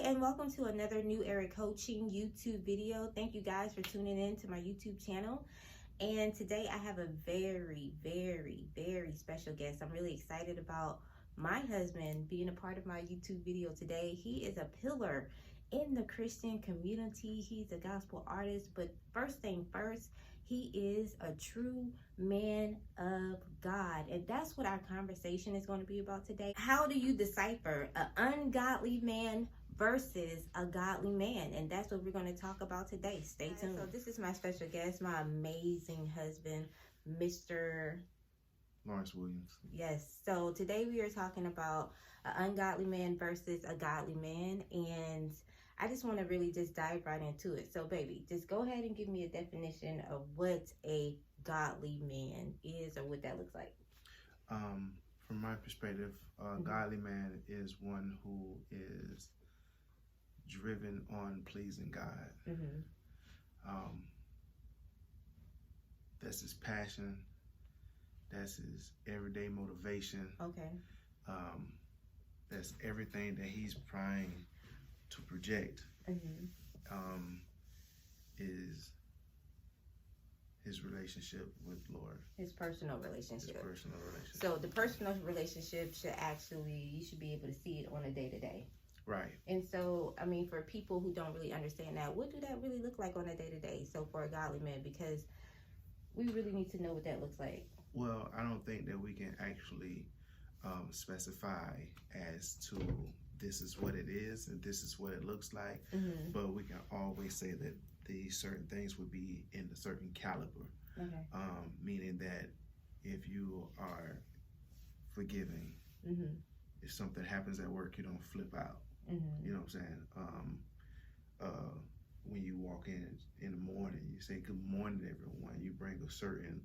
and welcome to another New Era Coaching YouTube video. Thank you guys for tuning in to my YouTube channel. And today I have a very special guest. I'm really excited about my husband being a part of my YouTube video today. He is a pillar in the Christian community. He's a gospel artist, but first thing first, he is a true man of God. And that's what our conversation is going to be about today. How do you decipher an ungodly man versus a godly man? And that's what we're going to talk about today. Stay tuned. So this is my special guest, my amazing husband, Mr. Lawrence Williams. Yes. So today we are talking about an ungodly man versus a godly man. And I just want to really just dive right into it. So baby, just go ahead and give me a definition of what a godly man is or what that looks like. From my perspective, a godly man is one who is driven on pleasing God. That's his passion. That's his everyday motivation. Okay. That's everything that he's trying to project. Is his relationship with Lord. His personal relationship. His personal relationship. So the personal relationship you should be able to see it on a day-to-day. Right. And so, I mean, for people who don't really understand that, what do that really look like on a day-to-day? So for a godly man, because we really need to know what that looks like. Well, I don't think that we can actually specify as to this is what it is and this is what it looks like, but we can always say that these certain things would be in a certain caliber, meaning that if you are forgiving, if something happens at work, you don't flip out. You know what I'm saying? When you walk in the morning, you say good morning to everyone. You bring a certain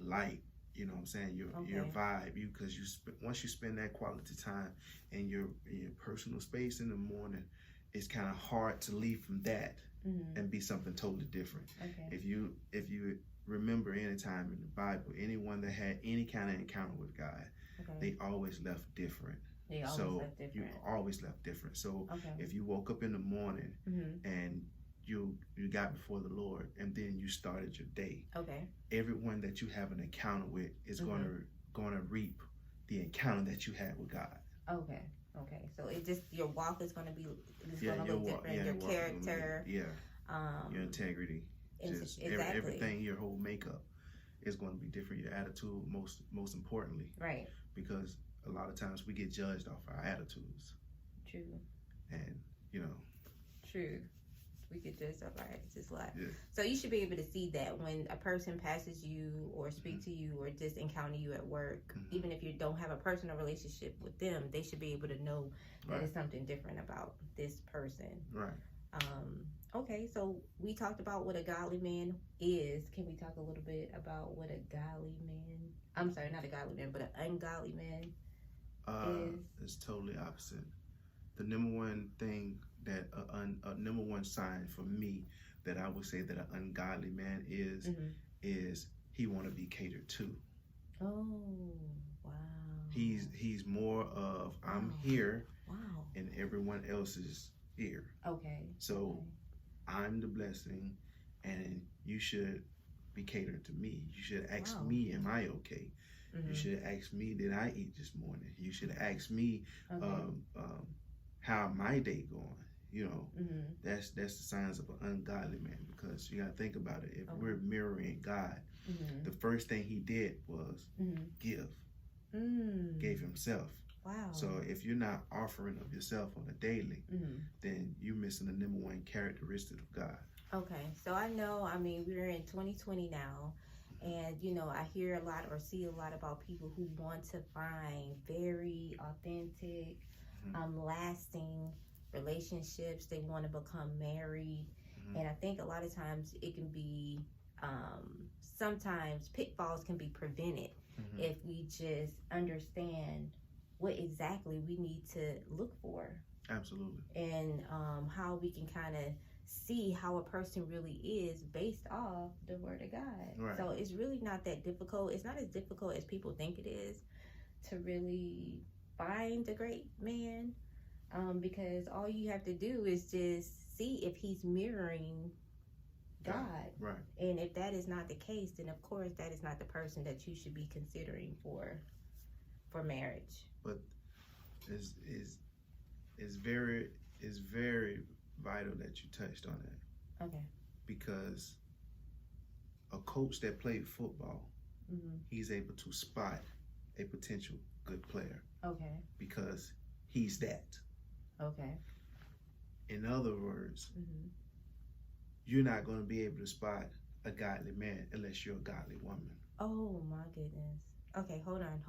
light. You know what I'm saying? Your vibe, because once you spend that quality time in your personal space in the morning, it's kind of hard to leave from that and be something totally different. If you remember any time in the Bible, anyone that had any kind of encounter with God, they always left different. You always left different. So if you woke up in the morning and you got before the Lord and then you started your day, everyone that you have an encounter with is going to reap the encounter that you had with God. So it just, your walk is going to be going to look different. Your character, your integrity, just everything, your whole makeup is going to be different. Your attitude, most importantly, right? Because a lot of times we get judged off our attitudes. True. And true. We get judged off our attitudes a lot. So you should be able to see that when a person passes you or speak to you or just encounter you at work, even if you don't have a personal relationship with them, they should be able to know that it's something different about this person. Right. Okay, so we talked about what a godly man is. Can we talk a little bit about what a godly man, I'm sorry, not a godly man, but an ungodly man is? It's totally opposite. The number one thing that a number one sign for me that I would say that an ungodly man is he want to be catered to. Oh, wow. He's more of I'm here and everyone else is here. So I'm the blessing and you should be catered to me. You should ask me, am I okay? You should ask me, did I eat this morning? You should ask me how my day going. That's the signs of an ungodly man, because you got to think about it. If we're mirroring God, the first thing he did was give, gave himself. Wow. So if you're not offering of yourself on a daily, then you're missing the number one characteristic of God. Okay, so I know, I mean, we're in 2020 now, and I hear a lot or see a lot about people who want to find very authentic, lasting relationships. They want to become married, and I think a lot of times it can be sometimes pitfalls can be prevented if we just understand what exactly we need to look for. Absolutely. And how we can kind of see how a person really is based off the word of God. So it's really not that difficult. It's not as difficult as people think it is to really find a great man. Because all you have to do is just see if he's mirroring God. Right. And if that is not the case, then of course that is not the person that you should be considering for marriage. But it's very vital that you touched on that. Okay. Because a coach that played football, he's able to spot a potential good player. Okay. Because he's that. Okay. In other words, you're not going to be able to spot a godly man unless you're a godly woman. Oh my goodness. Okay, hold on,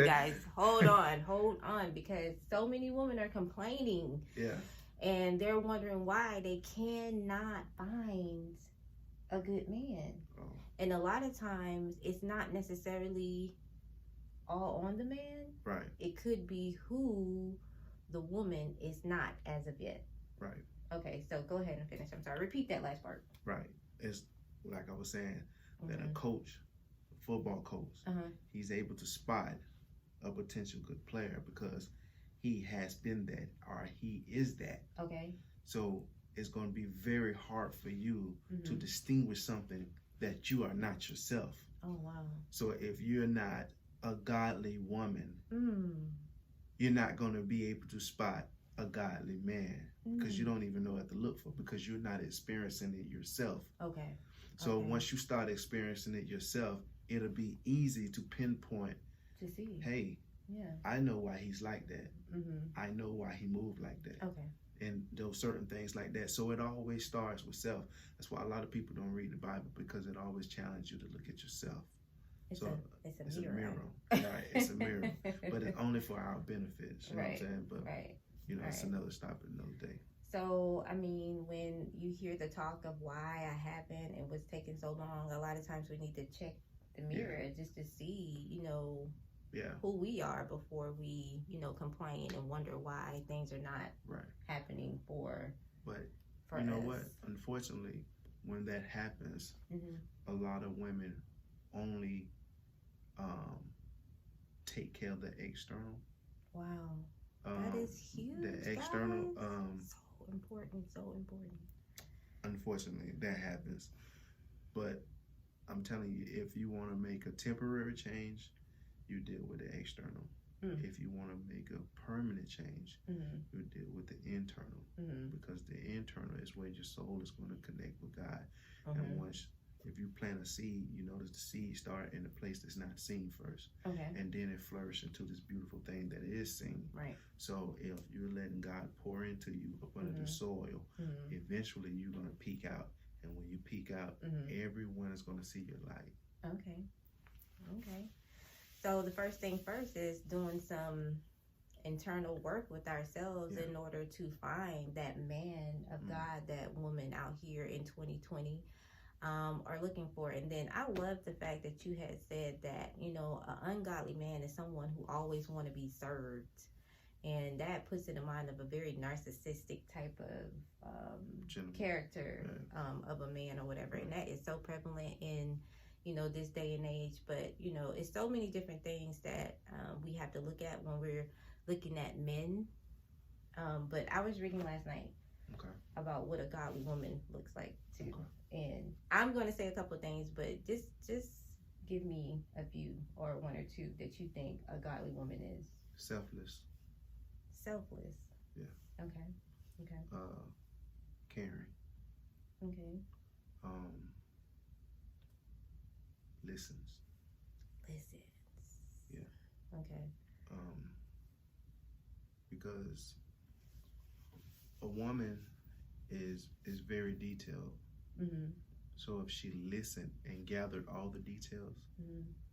guys. Hold on, because so many women are complaining. Yeah. And they're wondering why they cannot find a good man. Oh. And a lot of times it's not necessarily all on the man. Right. It could be who the woman is not as of yet. Right. Okay, so go ahead and finish. I'm sorry. Repeat that last part. Right. It's like I was saying, that a coach, a football coach, he's able to spot a potential good player because he has been that, or he is that. Okay. So it's going to be very hard for you to distinguish something that you are not yourself. Oh, wow. So if you're not a godly woman, you're not going to be able to spot a godly man because you don't even know what to look for because you're not experiencing it yourself. Okay. So once you start experiencing it yourself, it'll be easy to pinpoint, to see, hey, I know why he's like that. I know why he moved like that. Okay. And those certain things like that. So it always starts with self. That's why a lot of people don't read the Bible, because it always challenges you to look at yourself. It's a mirror. Right, it's a mirror. But it's only for our benefits. You know what I'm saying? But it's another stop another day. So, I mean, when you hear the talk of why I haven't and what's taking so long, a lot of times we need to check the mirror just to see, who we are before we, complain and wonder why things are not happening for you know us. what? Unfortunately, when that happens, a lot of women only take care of the external. Wow. That is huge. The external. So important. Unfortunately, that happens. But I'm telling you, if you want to make a temporary change, you deal with the external. If you want to make a permanent change, you deal with the internal. Because the internal is where your soul is going to connect with God. And if you plant a seed, you notice the seed start in a place that's not seen first. Okay. And then it flourishes into this beautiful thing that is seen. Right. So if you're letting God pour into you up under the soil, eventually you're going to peak out. And when you peak out, everyone is going to see your light. Okay. So the first thing first is doing some internal work with ourselves in order to find that man of God, that woman out here in 2020 are looking for. And then I love the fact that you had said that, an ungodly man is someone who always want to be served. And that puts in the mind of a very narcissistic type of character of a man or whatever. And that is so prevalent in, this day and age. But, it's so many different things that we have to look at when we're looking at men. But I was reading last night about what a godly woman looks like too. And I'm going to say a couple of things, but just give me a few or one or two that you think a godly woman is. Selfless. Yeah. Okay. Caring. Okay. Listens. Yeah. Okay. Because a woman is very detailed. So if she listened and gathered all the details,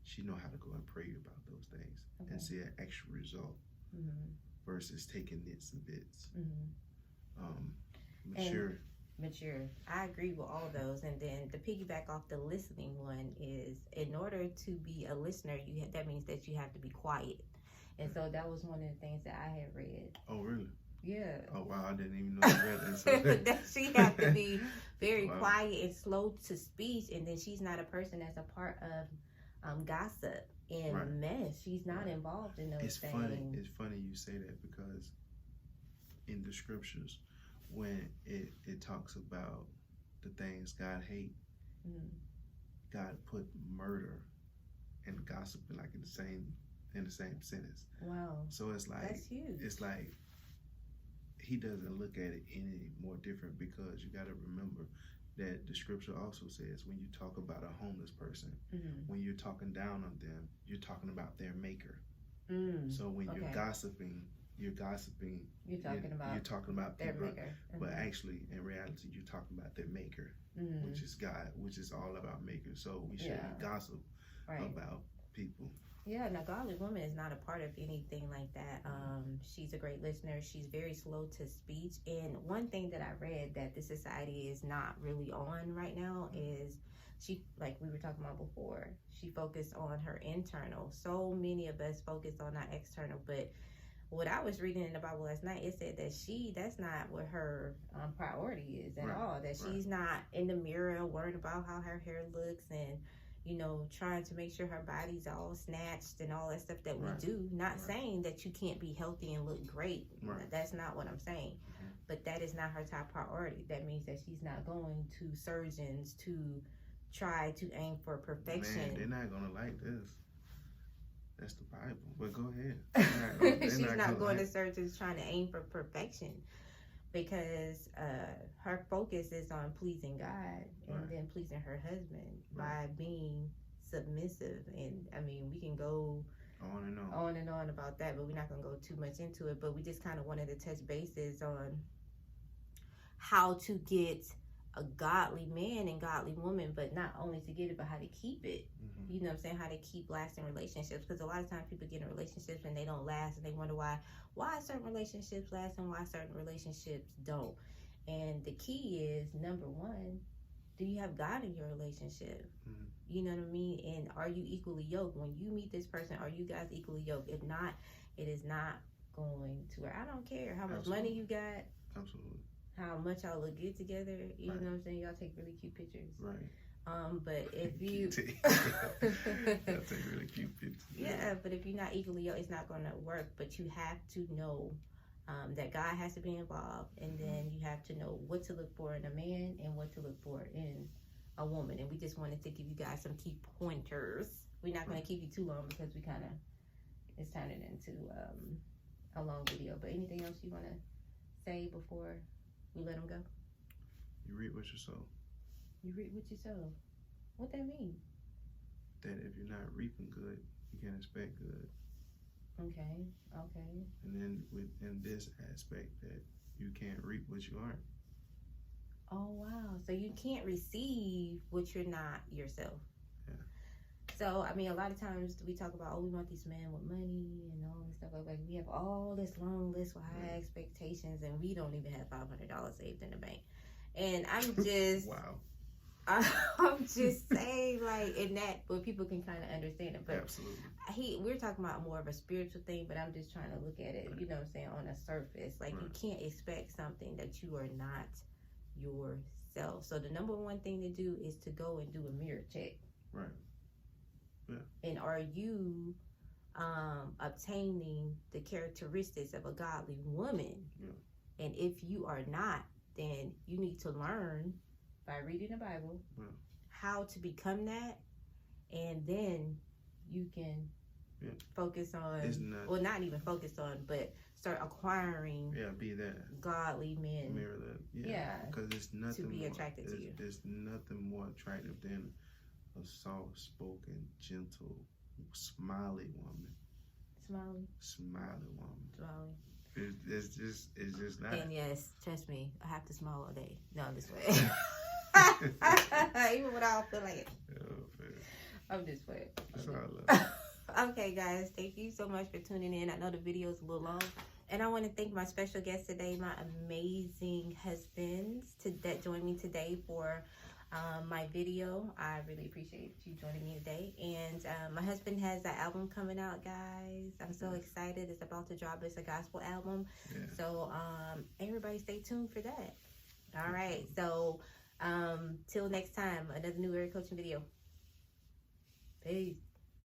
she know how to go and pray about those things and see an actual result versus taking nits and bits. Mature. I agree with all those. And then to piggyback off the listening one is, in order to be a listener, that means that you have to be quiet. And so that was one of the things that I had read. Oh, really? Yeah. Oh, wow. I didn't even know you read that. So. That she had to be very quiet and slow to speech. And then she's not a person that's a part of gossip and mess. She's not involved in those things. It's funny you say that, because in the scriptures when it talks about the things God hate. God put murder and gossiping like in the same sentence. Wow. So it's like that's huge. It's like he doesn't look at it any more different, because you got to remember that the scripture also says when you talk about a homeless person, when you're talking down on them, you're talking about their maker. So when you're gossiping, you're talking about their people, maker. but actually in reality you're talking about their maker, which is God, which is all about maker. So we shouldn't gossip about people. Yeah, and a godly woman is not a part of anything like that. She's a great listener. She's very slow to speech. And one thing that I read that the society is not really on right now is she, like we were talking about before, she focused on her internal. So many of us focus on our external, but what I was reading in the Bible last night, it said that that's not what her priority is at all. That she's not in the mirror worried about how her hair looks and, trying to make sure her body's all snatched and all that stuff that we do. Not saying that you can't be healthy and look great. That's not what I'm saying. But that is not her top priority. That means that she's not going to surgeons to try to aim for perfection. Man, they're not going to like this. That's the Bible. But go ahead. She's not going to surgeons trying to aim for perfection, because her focus is on pleasing God and then pleasing her husband by being submissive. And I mean, we can go on and on about that, but we're not going to go too much into it. But we just kind of wanted to touch bases on how to get a godly man and godly woman, but not only to get it, but how to keep it. You know what I'm saying? How to keep lasting relationships, because a lot of times people get in relationships and they don't last, and they wonder why certain relationships last and why certain relationships don't. And the key is, number one, do you have God in your relationship? You know what I mean? And are you equally yoked? When you meet this person, are you guys equally yoked? If not, it is not going to work. I don't care how much money you got. Absolutely. How much y'all look good together. You know what I'm saying? Y'all take really cute pictures. But if you take really cute pictures. Yeah, but if you're not equally yoked, it's not going to work. But you have to know that God has to be involved, and then you have to know what to look for in a man and what to look for in a woman. And we just wanted to give you guys some key pointers. We're not going to keep you too long, because we it's turning into a long video. But anything else you want to say before we let them go? You reap what you sow. You reap what you sow. What that mean? That if you're not reaping good, you can't expect good. Okay. And then within this aspect, that you can't reap what you aren't. Oh, wow. So you can't receive what you're not yourself. Yeah. So, I mean, a lot of times we talk about, we want these men with money and all this stuff. Like, we have all this long list with high expectations, and we don't even have $500 saved in the bank. And I'm just... Wow. I'm just saying, like, in that, but people can kind of understand it. But absolutely, we're talking about more of a spiritual thing, but I'm just trying to look at it, you know what I'm saying, on a surface. Like, you can't expect something that you are not yourself. So the number one thing to do is to go and do a mirror check. And are you obtaining the characteristics of a godly woman? And if you are not, then you need to learn by reading the Bible how to become that, and then you can focus on, well, not even focus on, but start acquiring be that godly men. Mirror that. Because it's nothing to be attracted to you. There's nothing more attractive than a soft-spoken, gentle, smiley woman. Smiley woman. It's just not. And yes, trust me, I have to smile all day. No, I'm just playing. Even when I don't feel like it. I'm just playing. That's all I love. Okay, guys, thank you so much for tuning in. I know the video is a little long, and I want to thank my special guest today, my amazing husbands that joined me today for my video. I really appreciate you joining me today. And my husband has an album coming out, guys. I'm so excited. It's about to drop. It's a gospel album. So everybody stay tuned for that. All right. So till next time, another new Area Coaching video. Peace.